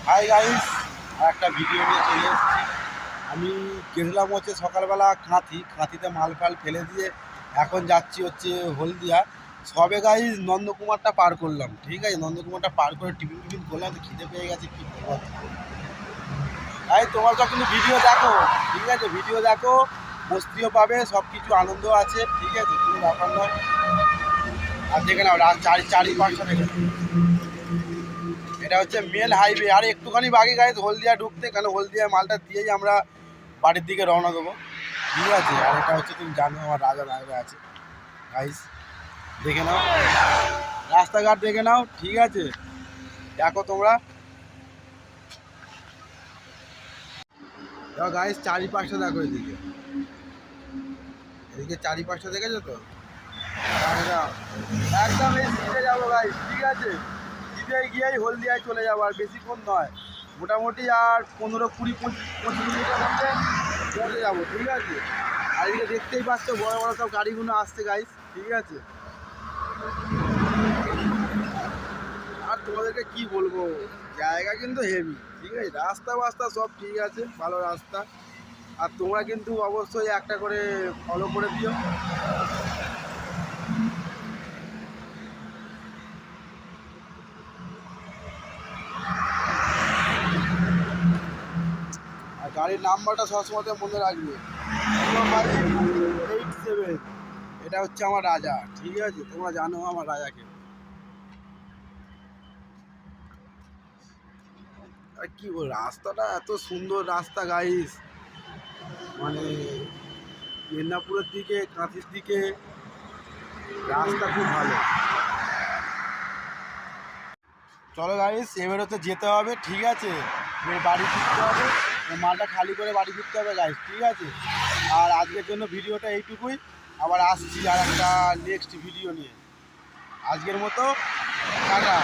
Hi guys, আর একটা video নিয়ে চলে এসেছি। আমি গেছিলাম হচ্ছে সকালবেলা কাঁথিতে মাল ফাল ফেলে দিয়ে এখন যাচ্ছি হচ্ছে হলদিয়া। সবে গাইস নন্দকুমারটা পার করলাম, ঠিক আছে। নন্দকুমারটা পার করে টিফিন করলাম, তো খিদে পেয়ে গেছে কি বলবো। তাই তোমার সব কিন্তু ভিডিও দেখো, ঠিক আছে। ভিডিও দেখো, মস্তিও পাবে, সব কিছু আনন্দ আছে, ঠিক আছে, কোনো ব্যাপার নয়। আর দেখে নাও চারিপাশটা দেখে নাও। এটা হচ্ছে মেন হাইওয়ে, আর একটুখানি বাকি গাইজ হলদিয়া ঢুকতে, কারণ হলদিয়া মালটা দিয়েই আমরা বাড়ির দিকে রওনা দেবো, ঠিক আছে। আর এটা হচ্ছে তুমি জানো আমার রাজা রায়রা আছে গাইজ, দেখে নাও রাস্তাঘাট, দেখে নাও, ঠিক আছে। দেখো তোমরা, দেখো গাইজ চারিপাশটা দেখো, এদিকে চারিপাশটা দেখেছো তো। একদম এই সিটে যাবো গাইজ, ঠিক আছে। সিটে গিয়েই হলদিয়ায় চলে যাবো, আর বেশিক্ষণ নয়, মোটামুটি আর 15-20-25 মিনিটের মধ্যে পৌঁছে যাবো, ঠিক আছে। আর এদিকে দেখতেই পাচ্ছ বড় বড় সব গাড়িগুলো আসছে গাইজ, ঠিক আছে। আর তোমাদেরকে কি বলবো, জায়গা কিন্তু হেভি, ঠিক আছে। রাস্তা সব ঠিক আছে, ভালো রাস্তা। আর তোমরা কিন্তু অবশ্যই একটা করে ফলো করে দিও। আর গাড়ির নাম্বারটা সবসময় মনে রাখবে, 8587। এটা হচ্ছে আমার রাজা, ঠিক আছে। তোমরা জানো আমার রাজাকে। আর কি বল, রাস্তাটা এত সুন্দর রাস্তা গাইস, মানে মেদিনীপুরের দিকে কাঁথির দিকে রাস্তা খুব ভালো। চলো গাইস, এবারে তো যেতে হবে, ঠিক আছে। এবার বাড়ি ফিরতে হবে, মালটা খালি করে বাড়ি ফিরতে হবে গাইস, ঠিক আছে। আর আজকের জন্য ভিডিওটা এইটুকুই, আবার আসছি আর একটা নেক্সট ভিডিও নিয়ে। আজকের মতো টাটা।